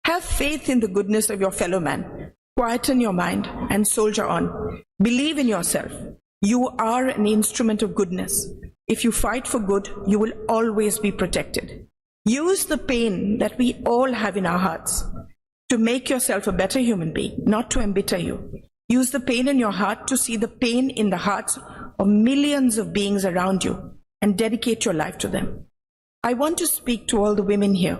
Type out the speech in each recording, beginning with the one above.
Have faith in the goodness of your fellow man. Quieten your mind and soldier on. Believe in yourself. You are an instrument of goodness. If you fight for good, you will always be protected. Use the pain that we all have in our hearts to make yourself a better human being, not to embitter you. Use the pain in your heart to see the pain in the hearts of millions of beings around you and dedicate your life to them. I want to speak to all the women here.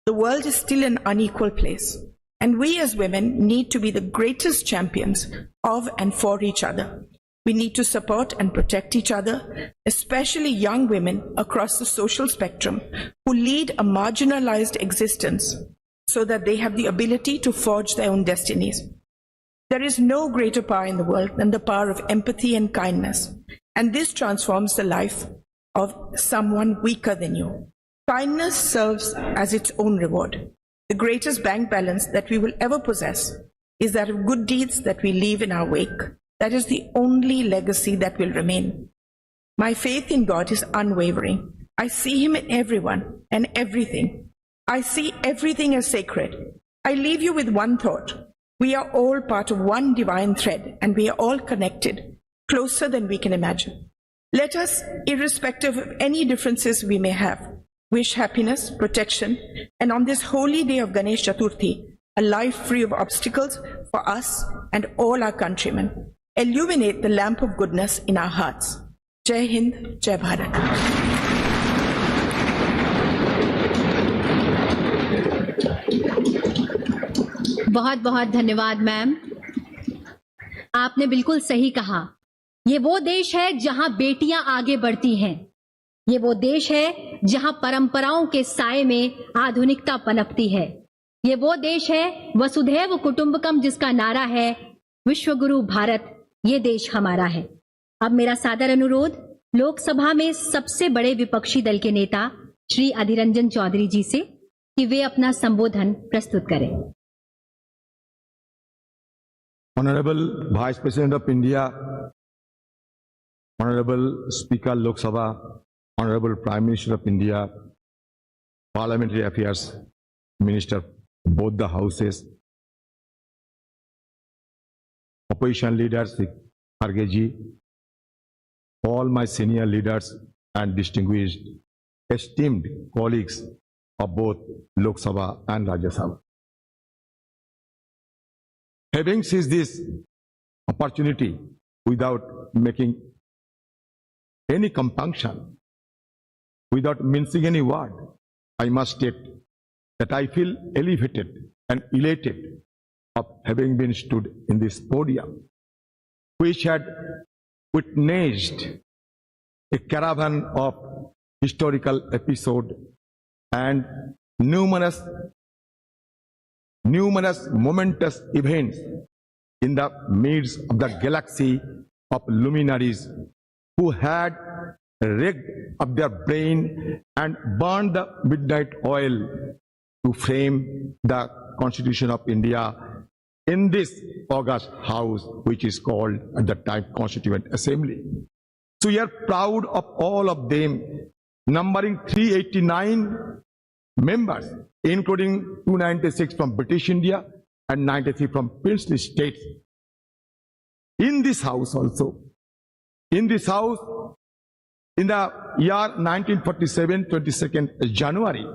The world is still an unequal place, and we as women need to be the greatest champions of and for each other. We need to support and protect each other, especially young women across the social spectrum who lead a marginalized existence so that they have the ability to forge their own destinies. There is no greater power in the world than the power of empathy and kindness, and this transforms the life of someone weaker than you. Kindness serves as its own reward. The greatest bank balance that we will ever possess is that of good deeds that we leave in our wake. That is the only legacy that will remain. My faith in God is unwavering. I see Him in everyone and everything. I see everything as sacred. I leave you with one thought. We are all part of one divine thread, and we are all connected, closer than we can imagine. Let us, irrespective of any differences we may have, wish happiness, protection, and on this holy day of Ganesh Chaturthi, a life free of obstacles for us and all our countrymen. Illuminate the lamp of goodness in our hearts. Jai Hind, Jai Bharat. बहुत बहुत धन्यवाद ma'am. आपने बिल्कुल सही कहा। ये वो देश है जहां बेटियां आगे बढ़ती हैं। ये वो देश है जहां परंपराओं के साए में आधुनिकता पनपती है। ये वो देश है वसुधैव कुटुंबकम, जिसका नारा है विश्वगुरु भारत, ये देश हमारा है। अब मेरा सादर अनुरोध लोकसभा में सबसे बड़े विपक्षी दल के नेता श्री अधीर रंजन चौधरी जी से कि वे अपना संबोधन प्रस्तुत करें। Honorable Vice President of India, Honorable Speaker Lok Sabha, Honorable Prime Minister of India, Parliamentary Affairs Minister, both the houses, opposition leaders, Kharge ji, all my senior leaders and distinguished, esteemed colleagues of both Lok Sabha and Rajya Sabha. Having seized this opportunity without making any compunction, without mincing any word, I must state that I feel elevated and elated of having been stood in this podium, which had witnessed a caravan of historical episodes and numerous momentous events in the midst of the galaxy of luminaries who had rigged up their brain and burned the midnight oil to frame the Constitution of India in this august house, which is called at the time Constituent Assembly. So we are proud of all of them, numbering 389 members, including 296 from British India and 93 from princely states. In this house also, in this house, in the year 1947, 22nd January,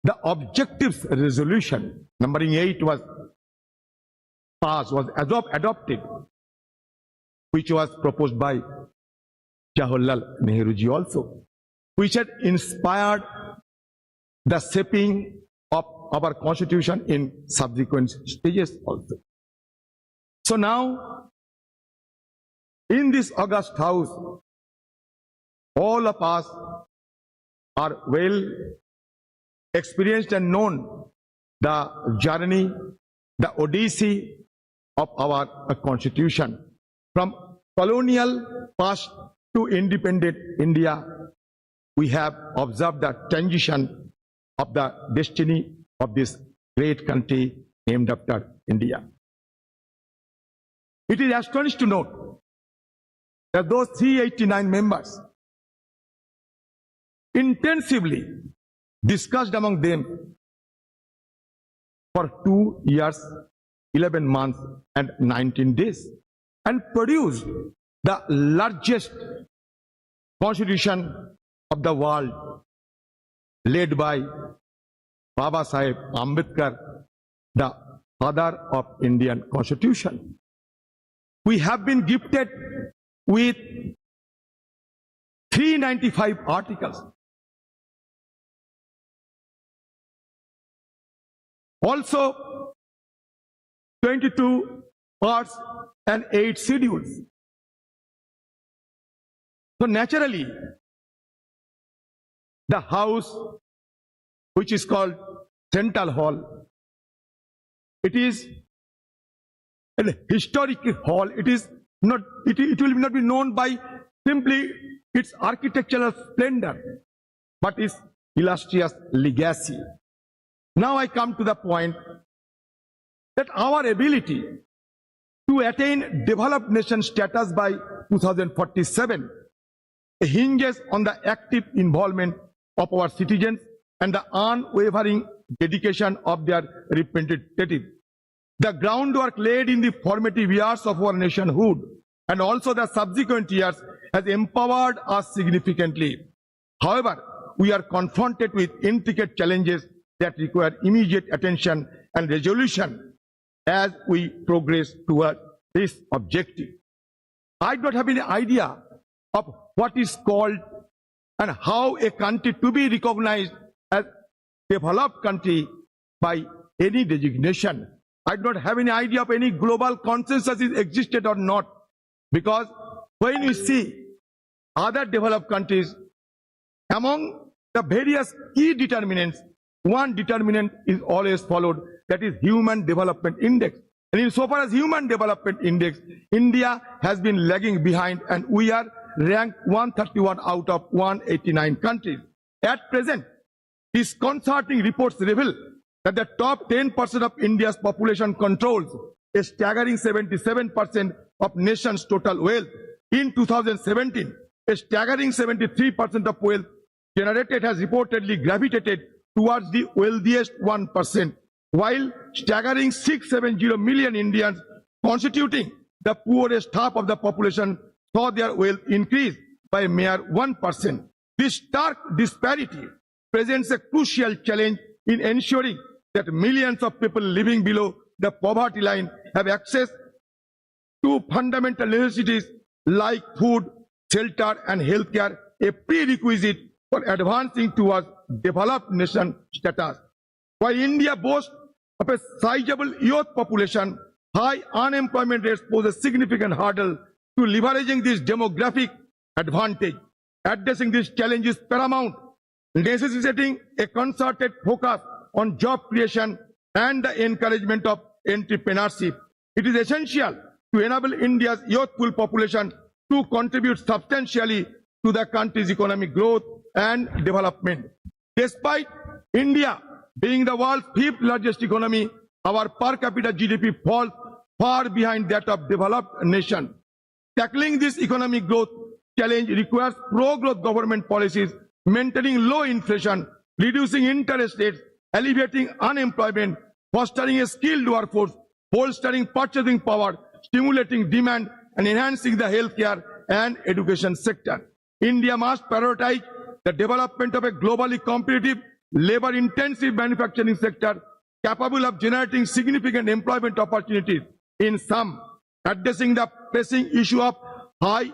the objectives resolution numbering 8 was passed, was adopted, which was proposed by Jawaharlal Nehru ji also, which had inspired the shaping of our constitution in subsequent stages also. So now, in this august house, all of us are well experienced and known the journey, the odyssey of our constitution. From colonial past to independent India, we have observed the transition of the destiny of this great country named after India. It is astonishing to note that those 389 members intensively discussed among them for 2 years, 11 months and 19 days and produced the largest constitution of the world, led by Baba Saheb Ambedkar, the father of Indian Constitution. We have been gifted with 395 articles. Also, 22 parts and 8 schedules. So naturally, the house, which is called Central Hall, it is a historic hall. It is not. It will not be known by simply its architectural splendor, but its illustrious legacy. Now I come to the point that our ability to attain developed nation status by 2047 hinges on the active involvement of our citizens and the unwavering dedication of their representatives. The groundwork laid in the formative years of our nationhood and also the subsequent years has empowered us significantly. However, we are confronted with intricate challenges that require immediate attention and resolution as we progress toward this objective. I don't have any idea of what is called and how a country to be recognized as a developed country by any designation. I don't have any idea of any global consensus is existed or not, because when you see other developed countries, among the various key determinants, one determinant is always followed, that is Human Development Index. And insofar as Human Development Index, India has been lagging behind and we are ranked 131 out of 189 countries. At present, disconcerting reports reveal that the top 10% of India's population controls a staggering 77% of nation's total wealth. In 2017, a staggering 73% of wealth generated has reportedly gravitated towards the wealthiest 1%, while staggering 670 million Indians constituting the poorest half of the population saw their wealth increase by a mere 1%. This stark disparity presents a crucial challenge in ensuring that millions of people living below the poverty line have access to fundamental necessities like food, shelter and healthcare, a prerequisite for advancing towards developed nation status. While India boasts of a sizable youth population, high unemployment rates pose a significant hurdle to leveraging this demographic advantage. Addressing this challenge is paramount, necessitating a concerted focus on job creation and the encouragement of entrepreneurship. It is essential to enable India's youthful population to contribute substantially to the country's economic growth and development. Despite India being the world's 5th largest economy, our per capita GDP falls far behind that of developed nations. Tackling this economic growth challenge requires pro-growth government policies, maintaining low inflation, reducing interest rates, alleviating unemployment, fostering a skilled workforce, bolstering purchasing power, stimulating demand, and enhancing the healthcare and education sector. India must prioritize the development of a globally competitive, labor-intensive manufacturing sector capable of generating significant employment opportunities. In sum, addressing the pressing issue of high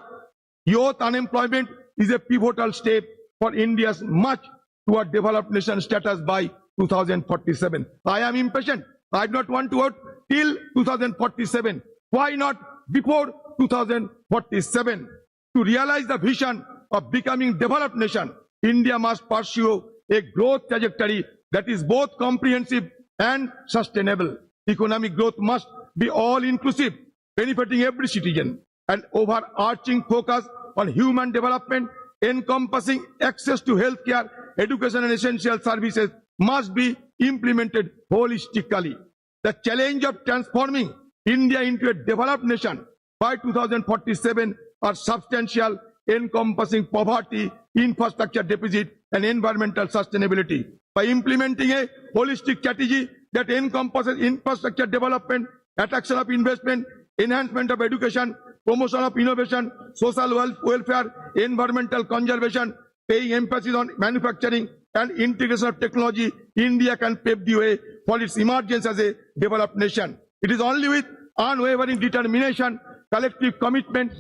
youth unemployment is a pivotal step for India's march toward developed nation status by 2047. I am impatient. I do not want to vote till 2047. Why not before 2047? To realize the vision of becoming developed nation, India must pursue a growth trajectory that is both comprehensive and sustainable. Economic growth must be all-inclusive, benefiting every citizen. An overarching focus on human development, encompassing access to healthcare, education and essential services must be implemented holistically. The challenge of transforming India into a developed nation by 2047 are substantial, encompassing poverty, infrastructure deficit, and environmental sustainability. By implementing a holistic strategy that encompasses infrastructure development, attraction of investment, enhancement of education, promotion of innovation, social welfare, environmental conservation, paying emphasis on manufacturing and integration of technology, India can pave the way for its emergence as a developed nation. It is only with unwavering determination, collective commitment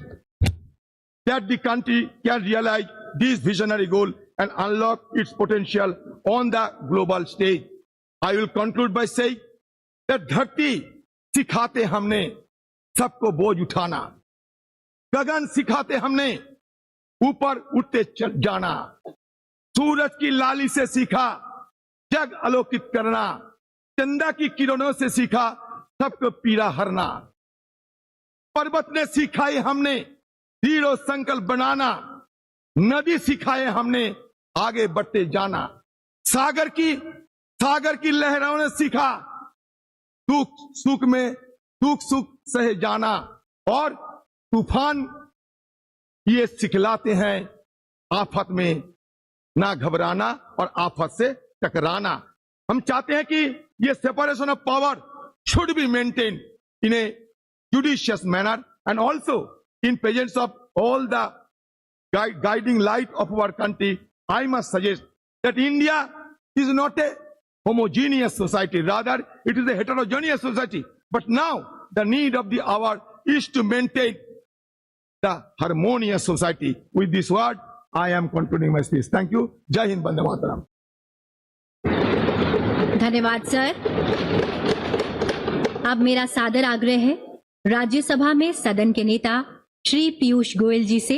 that the country can realize this visionary goal and unlock its potential on the global stage. I will conclude by saying that धरती सिखाते हमने सबको बोझ उठाना, गगन सिखाते हमने ऊपर उठते जाना, सूरज की लाली से सीखा जग आलोकित करना, चंदा की किरणों से सीखा सबको पीड़ा हरना, पर्वत ने सिखाए हमने दृढ़ संकल्प बनाना, नदी सिखाए हमने आगे बढ़ते जाना, सागर की लहरों ने सीखा सुख सहे जाना, और तूफान ये सिखलाते हैं आफत में ना घबराना और आफत से टकराना। हम चाहते हैं कि ये separation of power should be maintained in a judicious manner and also in presence of all the guiding light of our country. I must suggest that India is not a homogeneous society, rather it is a heterogeneous society. But now the need of the hour is to maintain the harmonious society. With this word, I am concluding my speech. Thank you. Jai Hind, Bande Mataram. धन्यवाद sir. अब मेरा सादर आग्रह है राज्यसभा में सदन के नेता श्री पीयूष गोयल जी से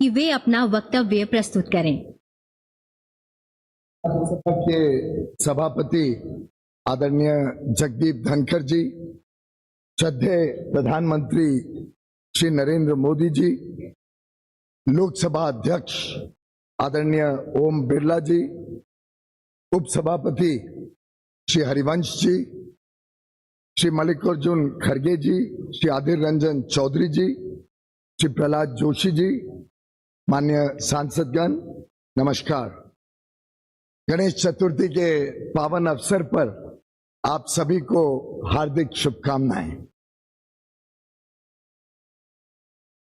कि वे अपना वक्तव्य प्रस्तुत करें। राज्यसभा के सभापति आदरणीय जगदीप धनखड़ जी, श्रद्धेय प्रधानमंत्री श्री नरेंद्र मोदी जी, लोकसभा अध्यक्ष आदरणीय ओम बिरला जी, उपसभापति श्री हरिवंश जी, श्री मल्लिकार्जुन खड़गे जी, श्री आदिर रंजन चौधरी जी, श्री प्रहलाद जोशी जी, माननीय सांसदगण, नमस्कार। गणेश चतुर्थी के पावन अवसर पर आप सभी को हार्दिक शुभकामनाएं।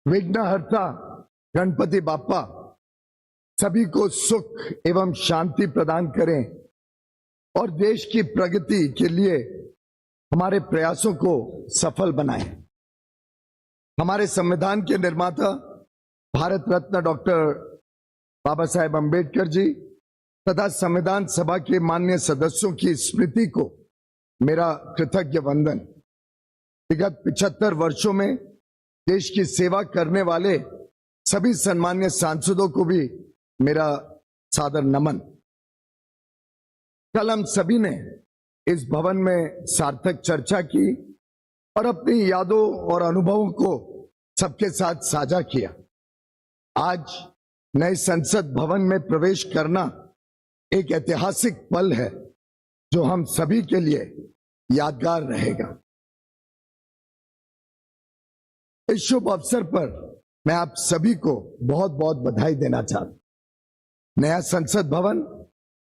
विघ्नहर्ता गणपति बाप्पा सभी को सुख एवं शांति प्रदान करें और देश की प्रगति के लिए हमारे प्रयासों को सफल बनाएं। हमारे संविधान के निर्माता भारत रत्न डॉक्टर बाबा साहेब अम्बेडकर जी तथा संविधान सभा के माननीय सदस्यों की स्मृति को मेरा कृतज्ञ वंदन। विगत 75 वर्षों में देश की सेवा करने वाले सभी सम्मान्य सांसदों को भी मेरा सादर नमन। कल हम सभी ने इस भवन में सार्थक चर्चा की और अपनी यादों और अनुभवों को सबके साथ साझा किया। आज नए संसद भवन में प्रवेश करना एक ऐतिहासिक पल है जो हम सभी के लिए यादगार रहेगा। इस शुभ अवसर पर मैं आप सभी को बहुत बहुत बधाई देना चाहता हूं। नया संसद भवन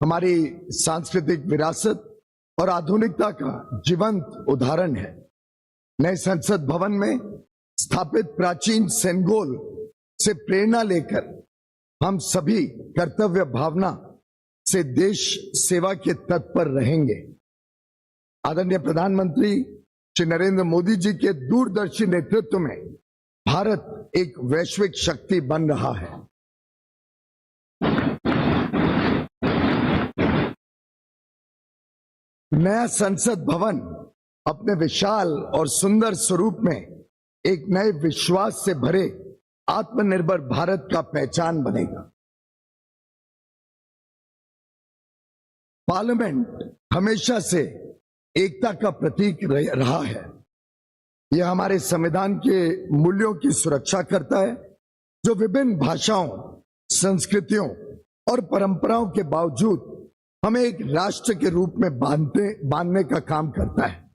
हमारी सांस्कृतिक विरासत और आधुनिकता का जीवंत उदाहरण है। नए संसद भवन में स्थापित प्राचीन सेनगोल से प्रेरणा लेकर हम सभी कर्तव्य भावना से देश सेवा के तत्पर रहेंगे। आदरणीय प्रधानमंत्री श्री नरेंद्र मोदी जी के दूरदर्शी नेतृत्व में भारत एक वैश्विक शक्ति बन रहा है। नया संसद भवन अपने विशाल और सुंदर स्वरूप में एक नए विश्वास से भरे आत्मनिर्भर भारत का पहचान बनेगा। पार्लियामेंट हमेशा से एकता का प्रतीक रहा है। यह हमारे संविधान के मूल्यों की सुरक्षा करता है जो विभिन्न भाषाओं, संस्कृतियों और परंपराओं के बावजूद हमें एक राष्ट्र के रूप में बांधने का काम करता है।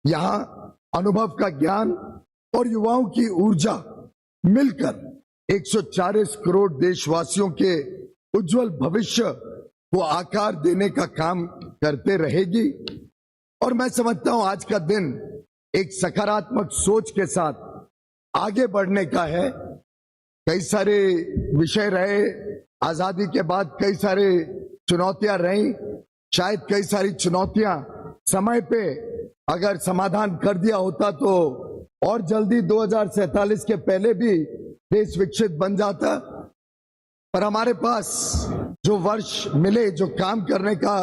यहाँ अनुभव का ज्ञान और युवाओं की ऊर्जा मिलकर 140 करोड़ देशवासियों के उज्जवल भविष्य को आकार देने का काम करते रहेगी। और मैं समझता हूं आज का दिन एक सकारात्मक सोच के साथ आगे बढ़ने का है। कई सारे विषय रहे, आजादी के बाद कई सारे चुनौतियां रही, शायद कई सारी चुनौतियां समय पे अगर समाधान कर दिया होता तो और जल्दी 2047 के पहले भी देश विकसित बन जाता। पर हमारे पास जो वर्ष मिले, जो काम करने का,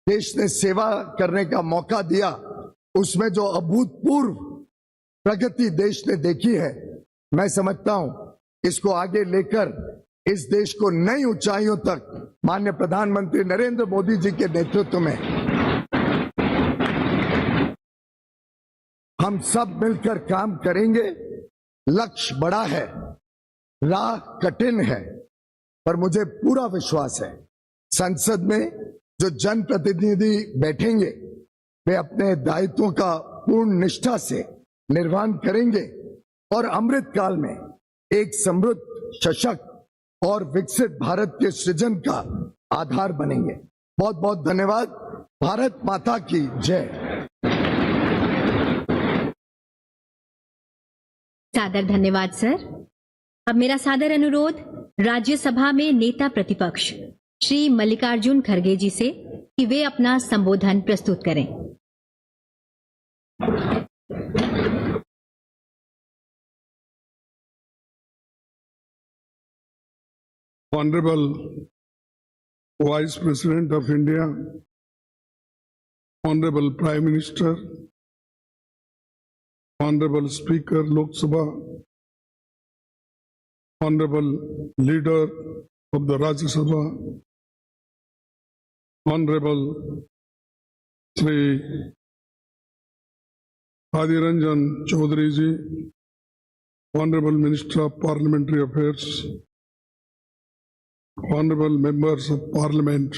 देश ने सेवा करने का मौका दिया, उसमें जो अभूतपूर्व प्रगति देश ने देखी है, मैं समझता हूं इसको आगे लेकर इस देश को नई ऊंचाइयों तक माननीय प्रधानमंत्री नरेंद्र मोदी जी के नेतृत्व में हम सब मिलकर काम करेंगे। लक्ष्य बड़ा है, राह कठिन है, पर मुझे पूरा विश्वास है संसद में जो जनप्रतिनिधि बैठेंगे वे अपने दायित्वों का पूर्ण निष्ठा से निर्वहन करेंगे और अमृत काल में एक समृद्ध, सशक्त और विकसित भारत के सृजन का आधार बनेंगे। बहुत बहुत धन्यवाद। भारत माता की जय। सादर धन्यवाद सर। अब मेरा सादर अनुरोध राज्यसभा में नेता प्रतिपक्ष श्री मल्लिकार्जुन खड़गे जी से कि वे अपना संबोधन प्रस्तुत करें। Honorable Vice President of India, Honorable Prime Minister, Honorable Speaker Lok Sabha, Honorable Leader of the Rajya Sabha, Honorable Sri Hadiranjan Chaudhary ji, Honorable Minister of Parliamentary Affairs, Honorable Members of Parliament,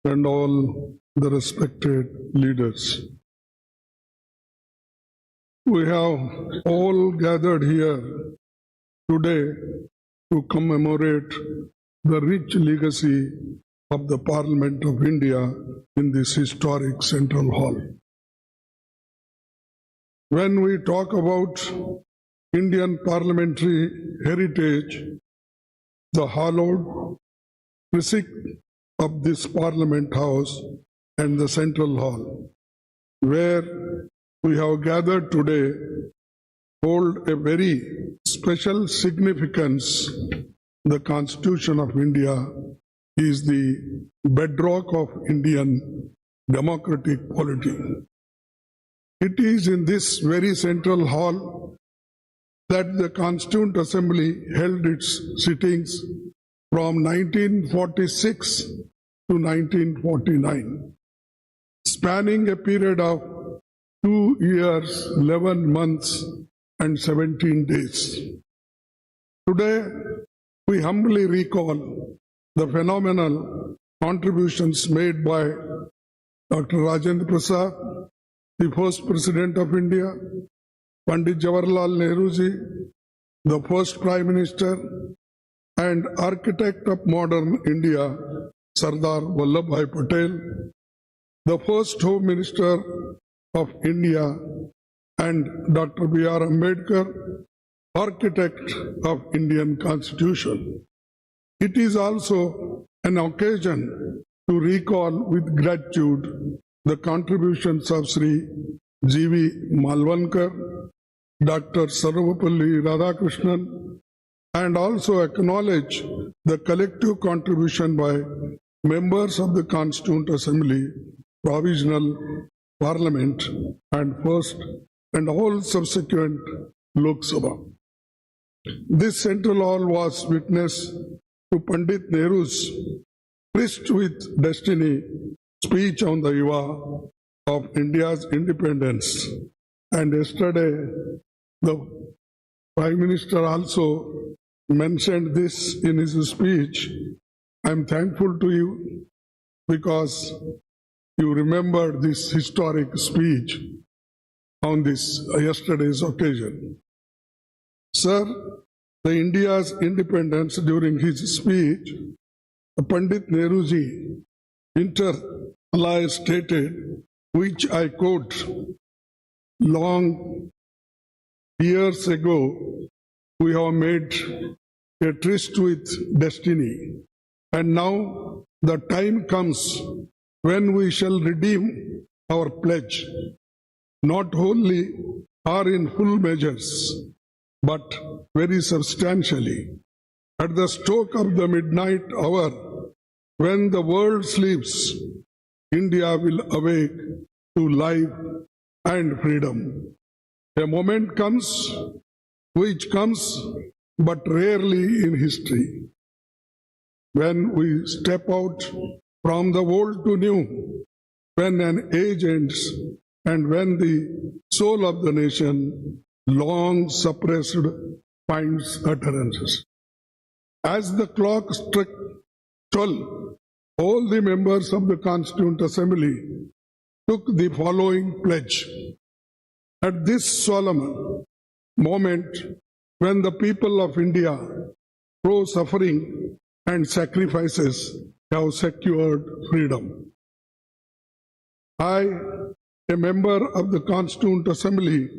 and all the respected leaders. We have all gathered here today to commemorate the rich legacy of the Parliament of India in this historic Central Hall. When we talk about Indian parliamentary heritage, the hallowed precinct of this Parliament House and the Central Hall, where we have gathered today, hold a very special significance. The Constitution of India is the bedrock of Indian democratic polity. It is in this very Central Hall that the Constituent Assembly held its sittings from 1946 to 1949, spanning a period of 2 years, 11 months, and 17 days. Today, we humbly recall the phenomenal contributions made by Dr. Rajendra Prasad, the first President of India, Pandit Jawaharlal Nehru ji, the first Prime Minister, and architect of modern India, Sardar Vallabhbhai Patel, the first Home Minister of India, and Dr. B.R. Ambedkar, architect of Indian Constitution. It is also an occasion to recall with gratitude the contributions of Sri G.V. Malvankar, Dr. Sarvapalli Radhakrishnan, and also acknowledge the collective contribution by members of the Constituent Assembly, Provisional Parliament, and first and all subsequent Lok Sabha. This Central Hall was witness to Pandit Nehru's tryst with destiny speech on the eve of India's independence. And yesterday, the Prime Minister also mentioned this in his speech. I'm thankful to you because you remembered this historic speech on this yesterday's occasion. Sir, the India's independence during his speech, Pandit Nehruji inter alia stated, which I quote, long years ago, we have made a tryst with destiny, and now the time comes when we shall redeem our pledge, not wholly or in full measures, but very substantially. At the stroke of the midnight hour, when the world sleeps, India will awake to life and freedom. A moment comes, which comes but rarely in history, when we step out from the old to new, when an age ends, and when the soul of the nation, long suppressed, finds utterances. As the clock struck 12, all the members of the Constituent Assembly took the following pledge. At this solemn moment, when the people of India, through suffering and sacrifices, have secured freedom, I, a member of the Constituent Assembly,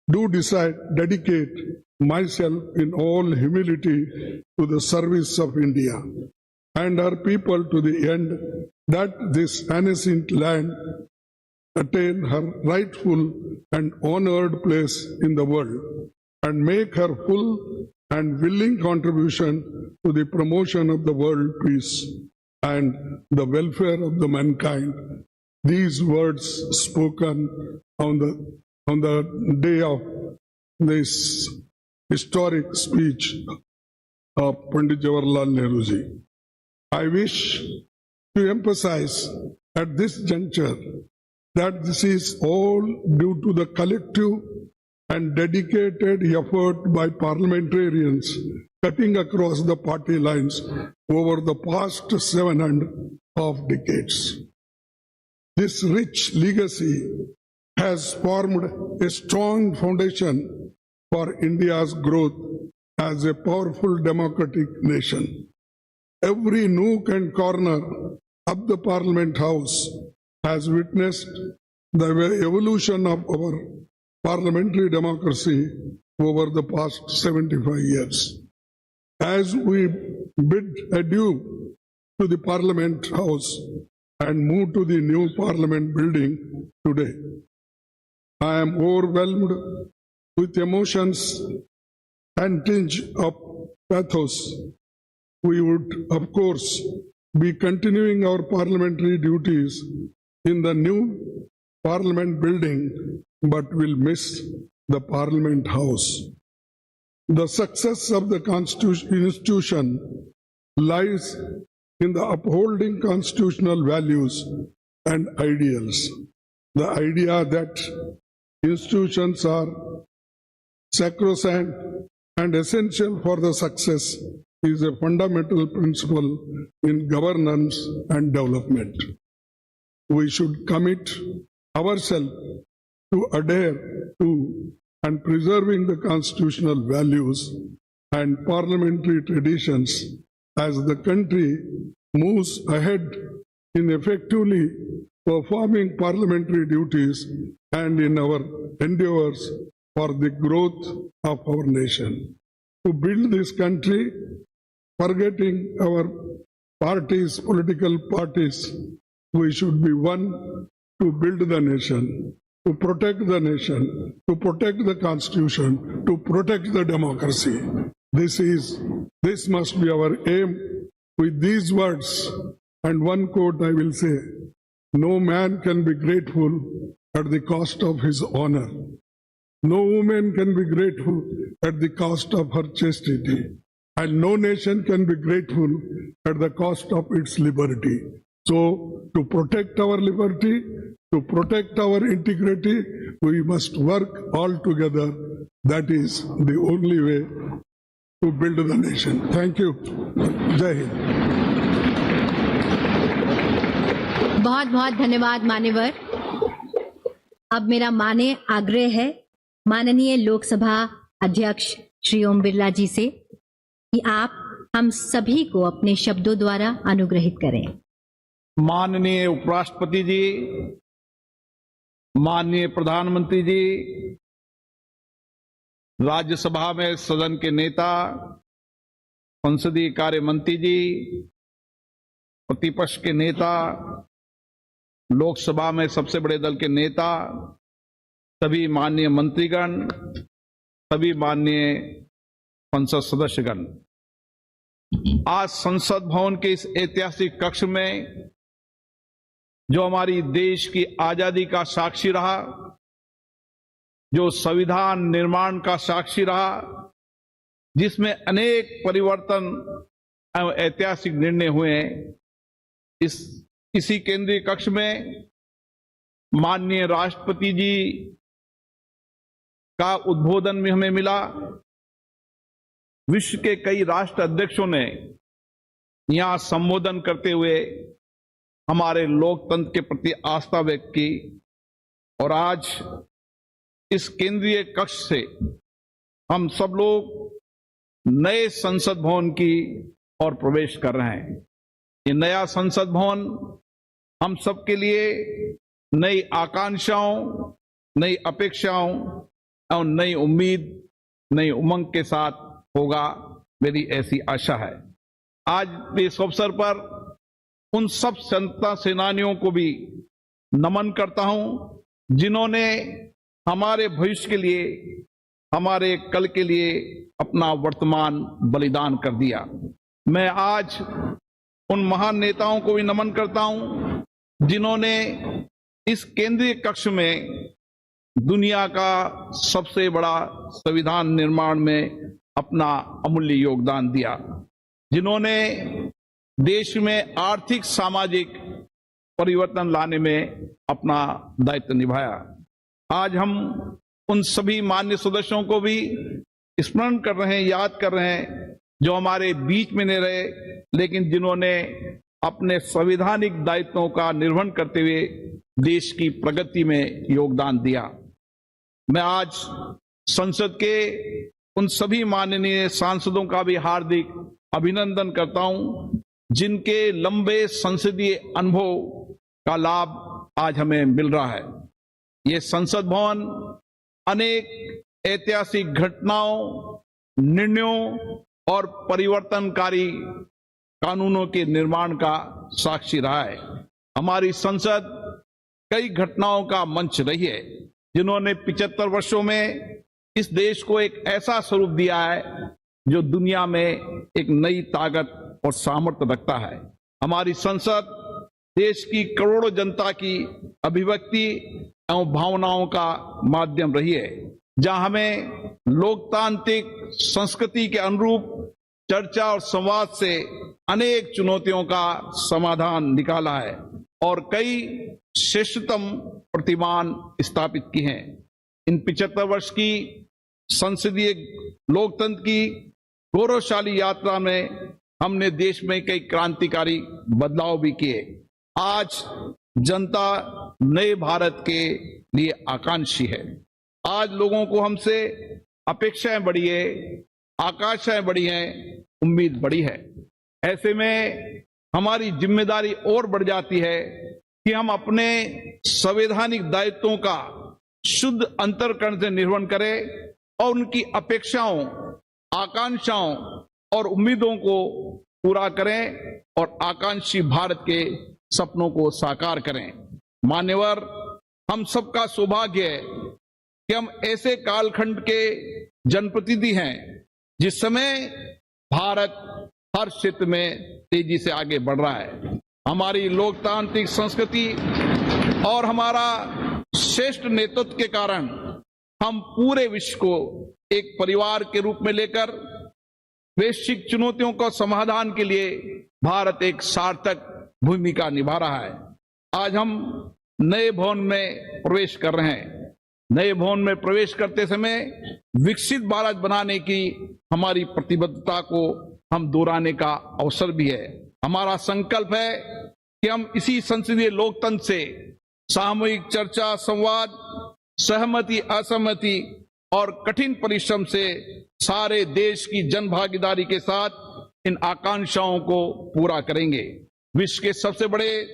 do dedicate myself in all humility to the service of India and her people, to the end that this innocent land attain her rightful and honored place in the world, and make her full and willing contribution to the promotion of the world peace and the welfare of the mankind. These words spoken on the day of this historic speech of Pandit Jawaharlal Nehruji. I wish to emphasize at this juncture that this is all due to the collective and dedicated effort by parliamentarians cutting across the party lines over the past 7.5 decades. This rich legacy has formed a strong foundation for India's growth as a powerful democratic nation. Every nook and corner of the Parliament House has witnessed the evolution of our parliamentary democracy over the past 75 years. As we bid adieu to the Parliament House and move to the new Parliament building today, I am overwhelmed with emotions and tinge of pathos. We would, of course, be continuing our parliamentary duties in the new Parliament building, but will miss the Parliament House. The success of the institution lies in the upholding constitutional values and ideals. The idea that institutions are sacrosanct and essential for the success is a fundamental principle in governance and development. We should commit ourselves to adhere to and preserving the constitutional values and parliamentary traditions as the country moves ahead in effectively performing parliamentary duties and in our endeavors for the growth of our nation. To build this country, forgetting our parties, political parties, we should be one to build the nation, to protect the nation, to protect the Constitution, to protect the democracy. This must be our aim. With these words and one quote I will say, no man can be grateful at the cost of his honor. No woman can be grateful at the cost of her chastity. And no nation can be grateful at the cost of its liberty. So, to protect our liberty, to protect our integrity, we must work all together. That is the only way to build the nation. Thank you. Jai Hind. बहुत बहुत धन्यवाद मान्यवर। अब मेरा माने आग्रह है माननीय लोकसभा अध्यक्ष श्री ओम बिरला जी से कि आप हम सभी को अपने शब्दों द्वारा अनुग्रहित करें। माननीय उपराष्ट्रपति जी, माननीय प्रधानमंत्री जी, राज्यसभा में सदन के नेता, संसदीय कार्य मंत्री जी, प्रतिपक्ष के नेता, लोकसभा में सबसे बड़े दल के नेता, सभी माननीय मंत्रीगण, सभी माननीय संसद सदस्यगण, आज संसद भवन के इस ऐतिहासिक कक्ष में जो हमारी देश की आजादी का साक्षी रहा, जो संविधान निर्माण का साक्षी रहा, जिसमें अनेक परिवर्तन एवं ऐतिहासिक निर्णय हुए, इसी केंद्रीय कक्ष में माननीय राष्ट्रपति जी का उद्बोधन भी हमें मिला। विश्व के कई राष्ट्र अध्यक्षों ने यहां संबोधन करते हुए हमारे लोकतंत्र के प्रति आस्था व्यक्त की और आज इस केंद्रीय कक्ष से हम सब लोग नए संसद भवन की ओर प्रवेश कर रहे हैं। ये नया संसद भवन हम सबके लिए नई आकांक्षाओं, नई अपेक्षाओं और नई उम्मीद, नई उमंग के साथ होगा, मेरी ऐसी आशा है। आज इस अवसर पर उन सब स्वतंत्रता सेनानियों को भी नमन करता हूं जिन्होंने हमारे भविष्य के लिए, हमारे कल के लिए अपना वर्तमान बलिदान कर दिया। मैं आज उन महान नेताओं को भी नमन करता हूं जिन्होंने इस केंद्रीय कक्ष में दुनिया का सबसे बड़ा संविधान निर्माण में अपना अमूल्य योगदान दिया, जिन्होंने देश में आर्थिक सामाजिक परिवर्तन लाने में अपना दायित्व निभाया। आज हम उन सभी मान्य सदस्यों को भी स्मरण कर रहे हैं, याद कर रहे हैं, जो हमारे बीच में नहीं रहे लेकिन जिन्होंने अपने संवैधानिक दायित्वों का निर्वहन करते हुए देश की प्रगति में योगदान दिया। मैं आज संसद के उन सभी माननीय सांसदों का भी हार्दिक अभिनंदन करता हूं जिनके लंबे संसदीय अनुभव का लाभ आज हमें मिल रहा है। ये संसद भवन अनेक ऐतिहासिक घटनाओं, निर्णयों और परिवर्तनकारी कानूनों के निर्माण का साक्षी रहा है। हमारी संसद कई घटनाओं का मंच रही है जिन्होंने 75 वर्षों में इस देश को एक ऐसा स्वरूप दिया है जो दुनिया में एक नई ताकत और सामर्थ्य रखता है। हमारी संसद देश की करोड़ों जनता की अभिव्यक्ति एवं भावनाओं का माध्यम रही है, जहां हमें लोकतांत्रिक संस्कृति के अनुरूप चर्चा और संवाद से अनेक चुनौतियों का समाधान निकाला है और कई श्रेष्ठतम प्रतिमान स्थापित की हैं। इन 75 वर्ष की संसदीय लोकतंत्र की गौरवशाली यात्रा में हमने देश में कई क्रांतिकारी बदलाव भी किए। आज जनता नए भारत के लिए आकांक्षी है। आज लोगों को हमसे अपेक्षाएं बढ़ी है, आकांक्षाएं बढ़ी हैं, उम्मीद बढ़ी है। ऐसे में हमारी जिम्मेदारी और बढ़ जाती है कि हम अपने संवैधानिक दायित्वों का शुद्ध अंतर्करण से निर्वहन करें और उनकी अपेक्षाओं, आकांक्षाओं और उम्मीदों को पूरा करें और आकांक्षी भारत के सपनों को साकार करें। मान्यवर, हम सबका सौभाग्य है कि हम ऐसे कालखंड के जनप्रतिनिधि हैं जिस समय भारत हर क्षेत्र में तेजी से आगे बढ़ रहा है। हमारी लोकतांत्रिक संस्कृति और हमारा श्रेष्ठ नेतृत्व के कारण हम पूरे विश्व को एक परिवार के रूप में लेकर वैश्विक चुनौतियों का समाधान के लिए भारत एक सार्थक भूमिका निभा रहा है। आज हम नए भवन में प्रवेश कर रहे हैं। नए भवन में प्रवेश करते समय विकसित भारत बनाने की हमारी प्रतिबद्धता को हम दोहराने का अवसर भी है। हमारा संकल्प है कि हम इसी संसदीय लोकतंत्र से सामूहिक चर्चा, संवाद, सहमति, असहमति और कठिन परिश्रम से सारे देश की जन भागीदारी के साथ इन आकांक्षाओं को पूरा करेंगे। विश्व के सबसे बड़े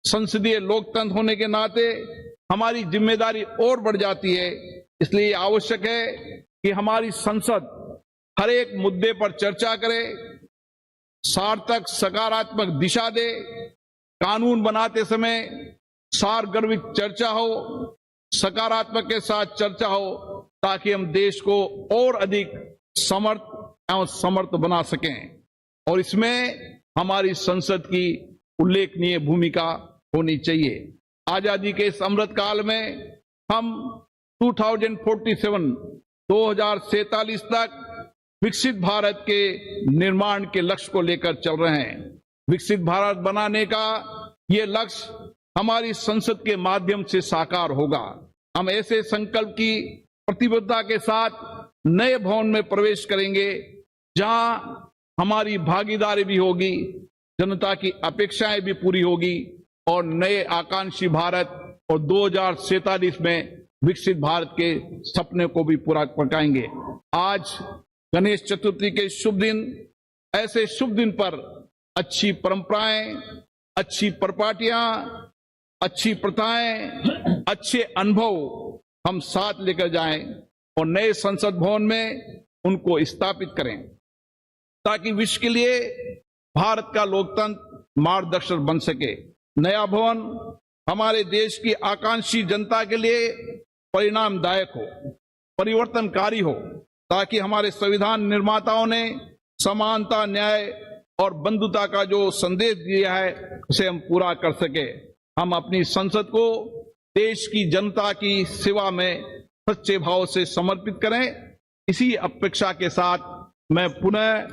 संसदीय लोकतंत्र होने के नाते हमारी जिम्मेदारी और बढ़ जाती है। इसलिए आवश्यक है कि हमारी संसद हर एक मुद्दे पर चर्चा करे, सार्थक सकारात्मक दिशा दे, कानून बनाते समय सारगर्भित चर्चा हो, सकारात्मक के साथ चर्चा हो, ताकि हम देश को और अधिक समर्थ एवं समर्थ बना सकें। और इसमें हमारी संसद की उल्लेखनीय भूमिका होनी चाहिए। आजादी के इस अमृत काल में हम 2047 तक विकसित भारत के निर्माण के लक्ष्य को लेकर चल रहे हैं। विकसित भारत बनाने का ये लक्ष्य हमारी संसद के माध्यम से साकार होगा। हम ऐसे संकल्प की प्रतिबद्धता के साथ नए भवन में प्रवेश करेंगे, जहां हमारी भागीदारी भी होगी, जनता की अपेक्षाएं भी पूरी होगी और नए आकांक्षी भारत और 2047 में विकसित भारत के सपने को भी पूरा पकाएंगे। आज गणेश चतुर्थी के शुभ दिन, ऐसे शुभ दिन पर अच्छी परंपराएं, अच्छी परिपाटियां, अच्छी प्रथाएं, अच्छे अनुभव हम साथ लेकर जाएं और नए संसद भवन में उनको स्थापित करें, ताकि विश्व के लिए भारत का लोकतंत्र मार्गदर्शक बन सके। नया भवन हमारे देश की आकांक्षी जनता के लिए परिणामदायक हो, परिवर्तनकारी हो, ताकि हमारे संविधान निर्माताओं ने समानता, न्याय और बंधुता का जो संदेश दिया है उसे हम पूरा कर सके। हम अपनी संसद को देश की जनता की सेवा में सच्चे भाव से समर्पित करें। इसी अपेक्षा के साथ मैं पुनः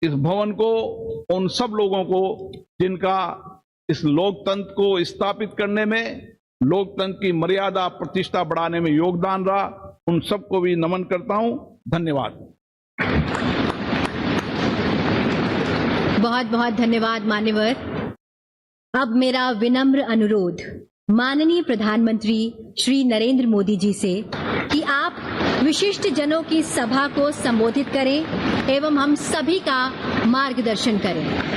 इस भवन को उन सब लोगों को जिनका इस लोकतंत्र को स्थापित करने में, लोकतंत्र की मर्यादा प्रतिष्ठा बढ़ाने में योगदान रहा, उन सबको भी नमन करता हूं। धन्यवाद। बहुत बहुत धन्यवाद मान्यवर। अब मेरा विनम्र अनुरोध माननीय प्रधानमंत्री श्री नरेंद्र मोदी जी से कि आप विशिष्ट जनों की सभा को संबोधित करें एवं हम सभी का मार्गदर्शन करें।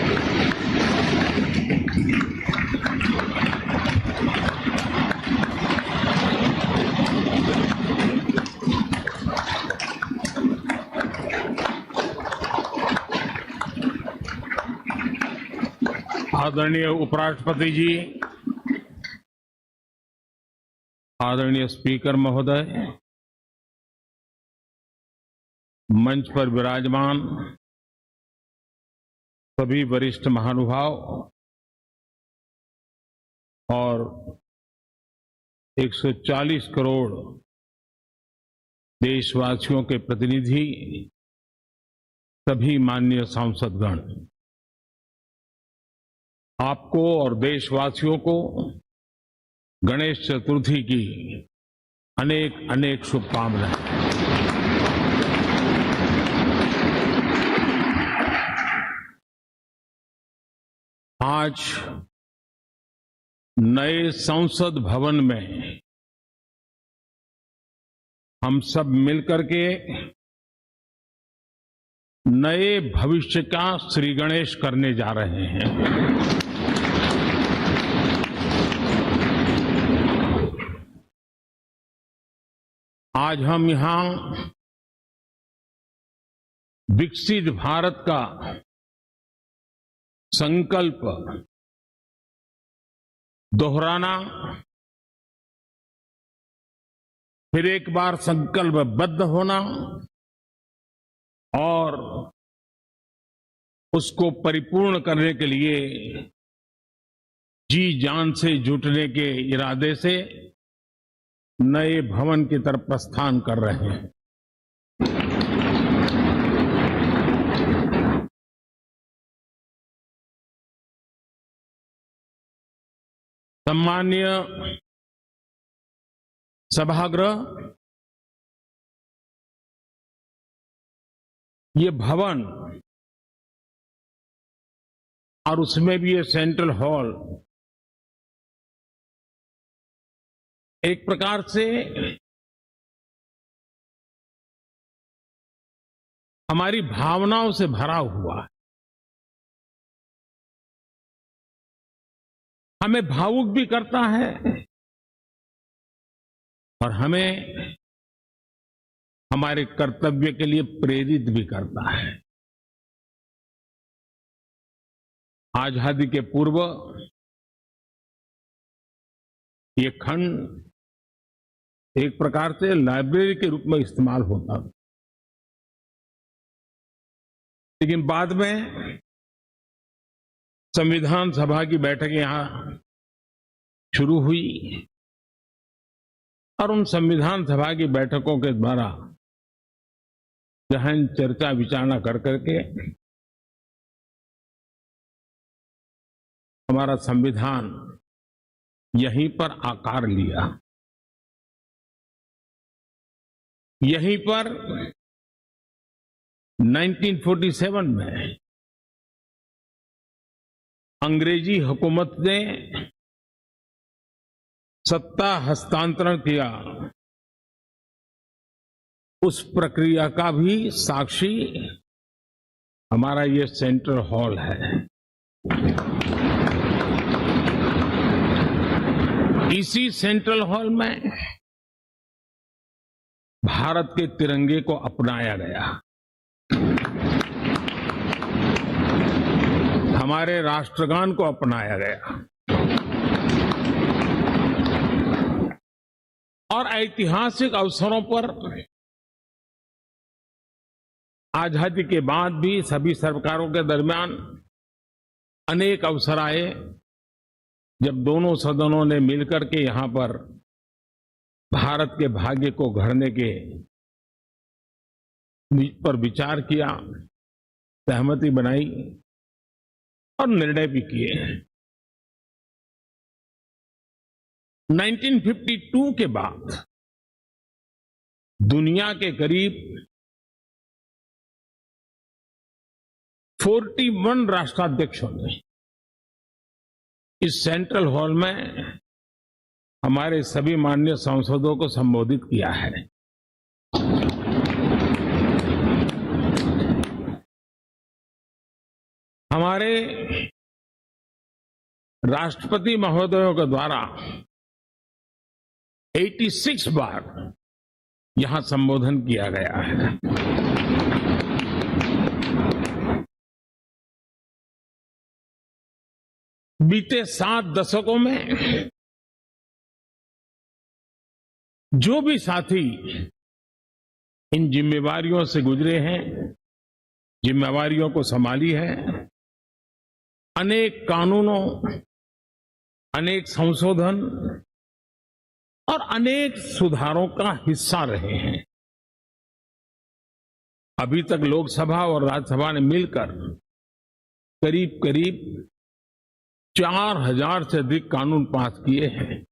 आदरणीय उपराष्ट्रपति जी, आदरणीय स्पीकर महोदय, मंच पर विराजमान सभी वरिष्ठ महानुभाव और 140 करोड़ देशवासियों के प्रतिनिधि, सभी माननीय सांसदगण, आपको और देशवासियों को गणेश चतुर्थी की अनेक अनेक शुभकामनाएं। आज नए संसद भवन में हम सब मिलकर के नए भविष्य का श्री गणेश करने जा रहे हैं। आज हम यहां विकसित भारत का संकल्प दोहराना, फिर एक बार संकल्पबद्ध होना और उसको परिपूर्ण करने के लिए जी जान से जुटने के इरादे से नए भवन की तरफ प्रस्थान कर रहे हैं। सम्माननीय सभागृह, ये भवन और उसमें भी ये सेंट्रल हॉल एक प्रकार से हमारी भावनाओं से भरा हुआ है। हमें भावुक भी करता है और हमें हमारे कर्तव्य के लिए प्रेरित भी करता है। आजादी के पूर्व ये खंड एक प्रकार से लाइब्रेरी के रूप में इस्तेमाल होता था, लेकिन बाद में संविधान सभा की बैठक यहां शुरू हुई और उन संविधान सभा की बैठकों के द्वारा गहन चर्चा विचारणा कर करके हमारा संविधान यहीं पर आकार लिया। यहीं पर 1947 में अंग्रेजी हुकूमत ने सत्ता हस्तांतरण किया, उस प्रक्रिया का भी साक्षी हमारा ये सेंट्रल हॉल है। इसी सेंट्रल हॉल में भारत के तिरंगे को अपनाया गया, हमारे राष्ट्रगान को अपनाया गया और ऐतिहासिक अवसरों पर आजादी के बाद भी सभी सरकारों के दरमियान अनेक अवसर आए जब दोनों सदनों ने मिलकर के यहां पर भारत के भाग्य को गढ़ने के पर विचार किया, सहमति बनाई और निर्णय भी किए। 1952 के बाद दुनिया के करीब 41 राष्ट्राध्यक्षों ने इस सेंट्रल हॉल में हमारे सभी माननीय सांसदों को संबोधित किया है। हमारे राष्ट्रपति महोदयों के द्वारा 86 बार यहां संबोधन किया गया है। बीते 7 दशकों में जो भी साथी इन जिम्मेवारियों से गुजरे हैं, जिम्मेवारियों को संभाली है, अनेक कानूनों, अनेक संशोधन और अनेक सुधारों का हिस्सा रहे हैं। अभी तक लोकसभा और राज्यसभा ने मिलकर करीब करीब 4000 से अधिक कानून पास किए हैं।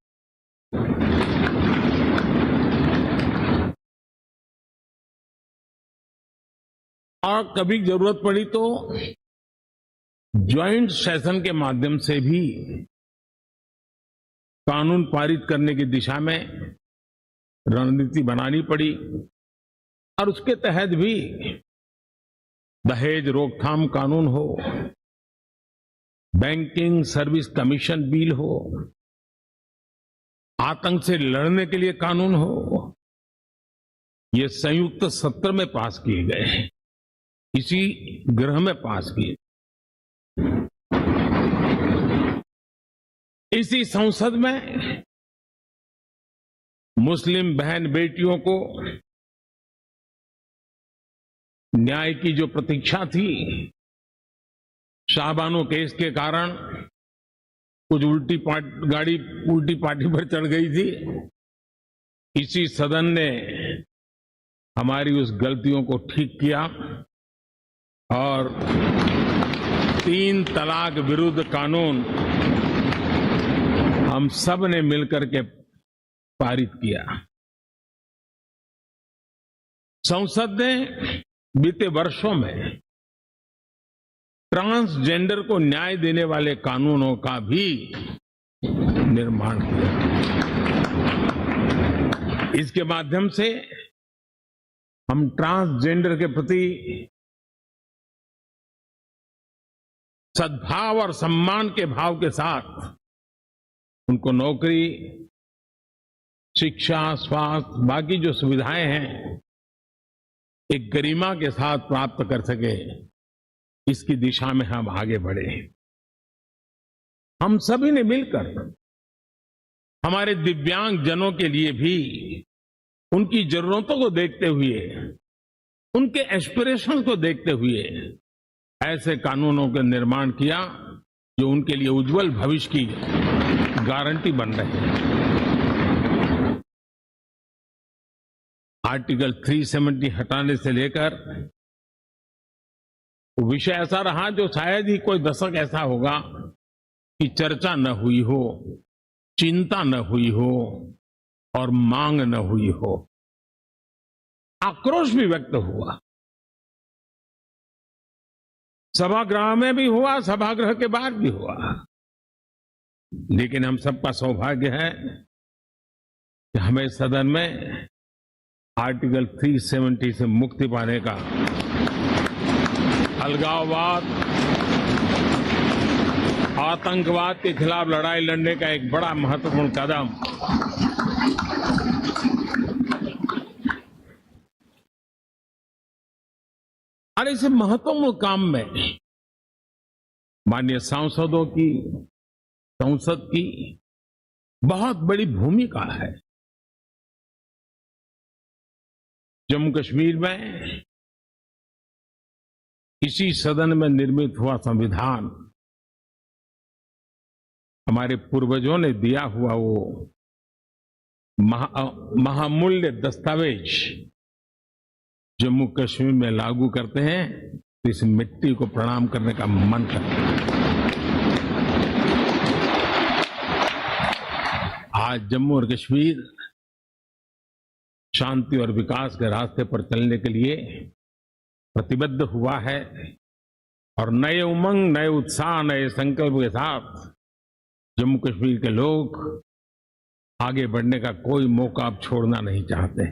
और कभी जरूरत पड़ी तो ज्वाइंट सेशन के माध्यम से भी कानून पारित करने की दिशा में रणनीति बनानी पड़ी और उसके तहत भी दहेज रोकथाम कानून हो, बैंकिंग सर्विस कमीशन बिल हो, आतंक से लड़ने के लिए कानून हो, ये संयुक्त सत्र में पास किए गए हैं, इसी गृह में पास किए। इसी संसद में मुस्लिम बहन बेटियों को न्याय की जो प्रतीक्षा थी, शाहबानो केस के कारण कुछ उल्टी पार्टी पर चढ़ गई थी, इसी सदन ने हमारी उस गलतियों को ठीक किया और 3 तलाक विरुद्ध कानून हम सब ने मिलकर के पारित किया। संसद ने बीते वर्षों में ट्रांसजेंडर को न्याय देने वाले कानूनों का भी निर्माण किया। इसके माध्यम से हम ट्रांसजेंडर के प्रति सद्भाव और सम्मान के भाव के साथ उनको नौकरी, शिक्षा, स्वास्थ्य, बाकी जो सुविधाएं हैं एक गरिमा के साथ प्राप्त कर सके, इसकी दिशा में हम आगे बढ़े। हम सभी ने मिलकर हमारे दिव्यांग जनों के लिए भी उनकी जरूरतों को देखते हुए, उनके एस्पिरेशन को देखते हुए ऐसे कानूनों का निर्माण किया जो उनके लिए उज्जवल भविष्य की गारंटी बन रहे हैं। आर्टिकल 370 हटाने से लेकर वो विषय ऐसा रहा जो शायद ही कोई दशक ऐसा होगा कि चर्चा न हुई हो, चिंता न हुई हो और मांग न हुई हो। आक्रोश भी व्यक्त हुआ, सभागृह में भी हुआ, सभागृह के बाहर भी हुआ। लेकिन हम सबका सौभाग्य है कि हमें सदन में आर्टिकल 370 से मुक्ति पाने का, अलगाववाद, आतंकवाद के खिलाफ लड़ाई लड़ने का एक बड़ा महत्वपूर्ण कदम और इस महत्वपूर्ण काम में माननीय सांसदों की, संसद की बहुत बड़ी भूमिका है। जम्मू कश्मीर में इसी सदन में निर्मित हुआ संविधान हमारे पूर्वजों ने दिया हुआ वो महामूल्य दस्तावेज जम्मू कश्मीर में लागू करते हैं तो इस मिट्टी को प्रणाम करने का मन करता है। आज जम्मू और कश्मीर शांति और विकास के रास्ते पर चलने के लिए प्रतिबद्ध हुआ है और नए उमंग, नए उत्साह, नए संकल्प के साथ जम्मू कश्मीर के लोग आगे बढ़ने का कोई मौका अब छोड़ना नहीं चाहते।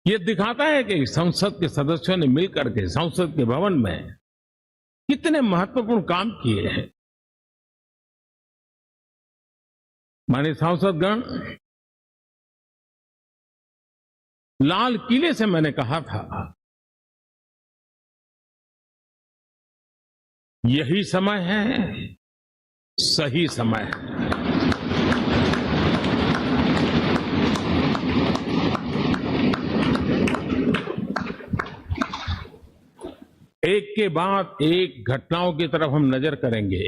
ये दिखाता है कि संसद के सदस्यों ने मिलकर के संसद के भवन में कितने महत्वपूर्ण काम किए हैं। माननीय सांसदगण, लाल किले से मैंने कहा था यही समय है, सही समय है। एक के बाद एक घटनाओं की तरफ हम नजर करेंगे।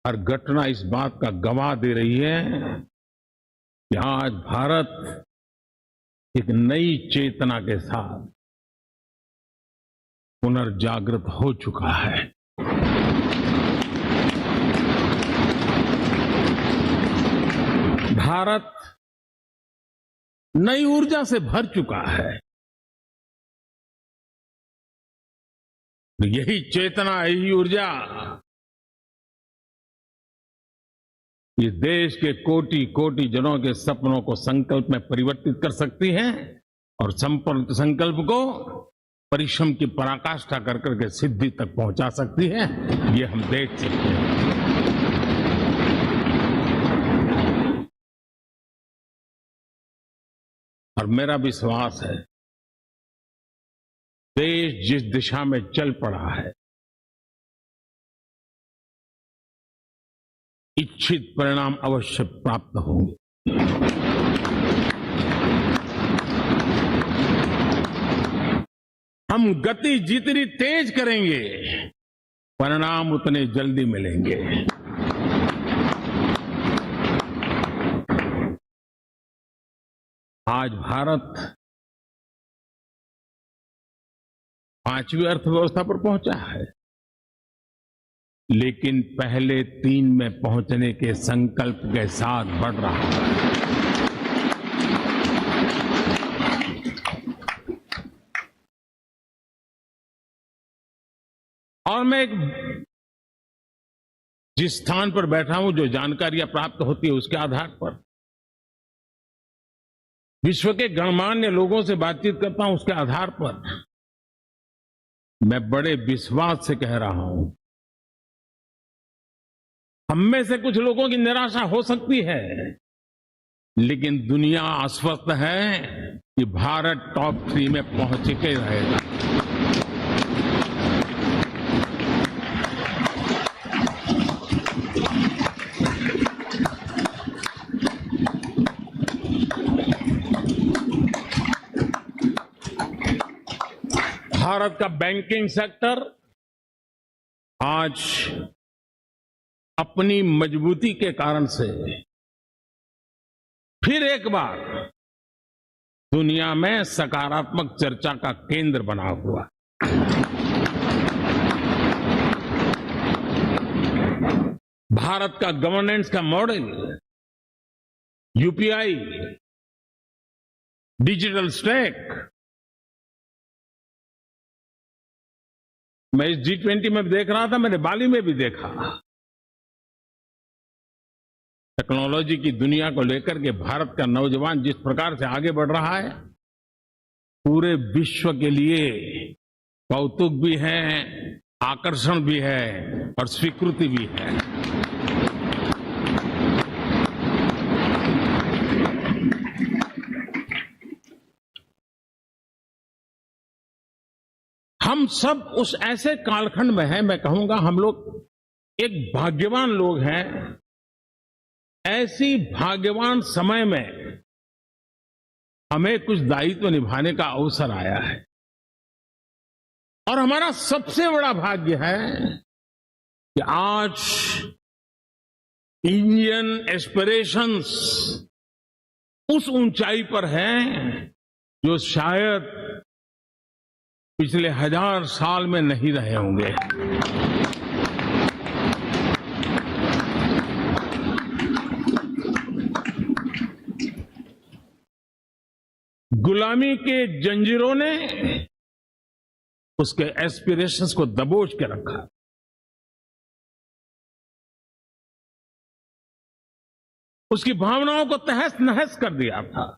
हर घटना इस बात का गवाह दे रही है कि आज भारत एक नई चेतना के साथ पुनर्जागृत हो चुका है। भारत नई ऊर्जा से भर चुका है। यही चेतना, यही ऊर्जा इस देश के कोटि कोटि जनों के सपनों को संकल्प में परिवर्तित कर सकती है और संकल्प को परिश्रम की पराकाष्ठा कर करके सिद्धि तक पहुंचा सकती है। ये हम देख सकते हैं। और मेरा विश्वास है देश जिस दिशा में चल पड़ा है, इच्छित परिणाम अवश्य प्राप्त होंगे। हम गति जितनी तेज करेंगे, परिणाम उतने जल्दी मिलेंगे। आज भारत 5वीं अर्थव्यवस्था पर पहुंचा है, लेकिन पहले 3 में पहुंचने के संकल्प के साथ बढ़ रहा है। और मैं जिस स्थान पर बैठा हूं, जो जानकारियां प्राप्त होती है उसके आधार पर विश्व के गणमान्य लोगों से बातचीत करता हूं, उसके आधार पर मैं बड़े विश्वास से कह रहा हूं, हम में से कुछ लोगों की निराशा हो सकती है, लेकिन दुनिया आश्वस्त है कि भारत टॉप 3 में पहुंच के रहेगा। भारत का बैंकिंग सेक्टर आज अपनी मजबूती के कारण से फिर एक बार दुनिया में सकारात्मक चर्चा का केंद्र बना हुआ है। भारत का गवर्नेंस का मॉडल, यूपीआई, डिजिटल स्टैक, मैं इस G20 में देख रहा था, मैंने बाली में भी देखा। टेक्नोलॉजी की दुनिया को लेकर के भारत का नौजवान जिस प्रकार से आगे बढ़ रहा है, पूरे विश्व के लिए कौतुक भी है, आकर्षण भी है और स्वीकृति भी है। हम सब उस ऐसे कालखंड में हैं, मैं कहूंगा हम लोग एक भाग्यवान लोग हैं। ऐसी भाग्यवान समय में हमें कुछ दायित्व निभाने का अवसर आया है और हमारा सबसे बड़ा भाग्य है कि आज इंडियन एस्पिरेशंस उस ऊंचाई पर हैं जो शायद पिछले 1000 साल में नहीं रहे होंगे। गुलामी के जंजीरों ने उसके एस्पिरेशंस को दबोच के रखा। उसकी भावनाओं को तहस नहस कर दिया था।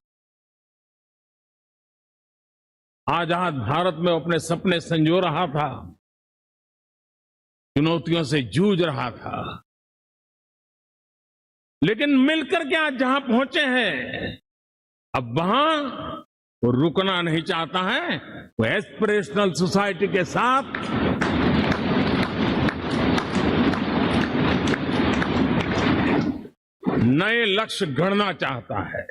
आजाद भारत में अपने सपने संजो रहा था, चुनौतियों से जूझ रहा था, लेकिन मिलकर के आज जहां पहुंचे हैं, अब वहां वो रुकना नहीं चाहता है। वो एस्पिरेशनल सोसाइटी के साथ नए लक्ष्य गढ़ना चाहता है।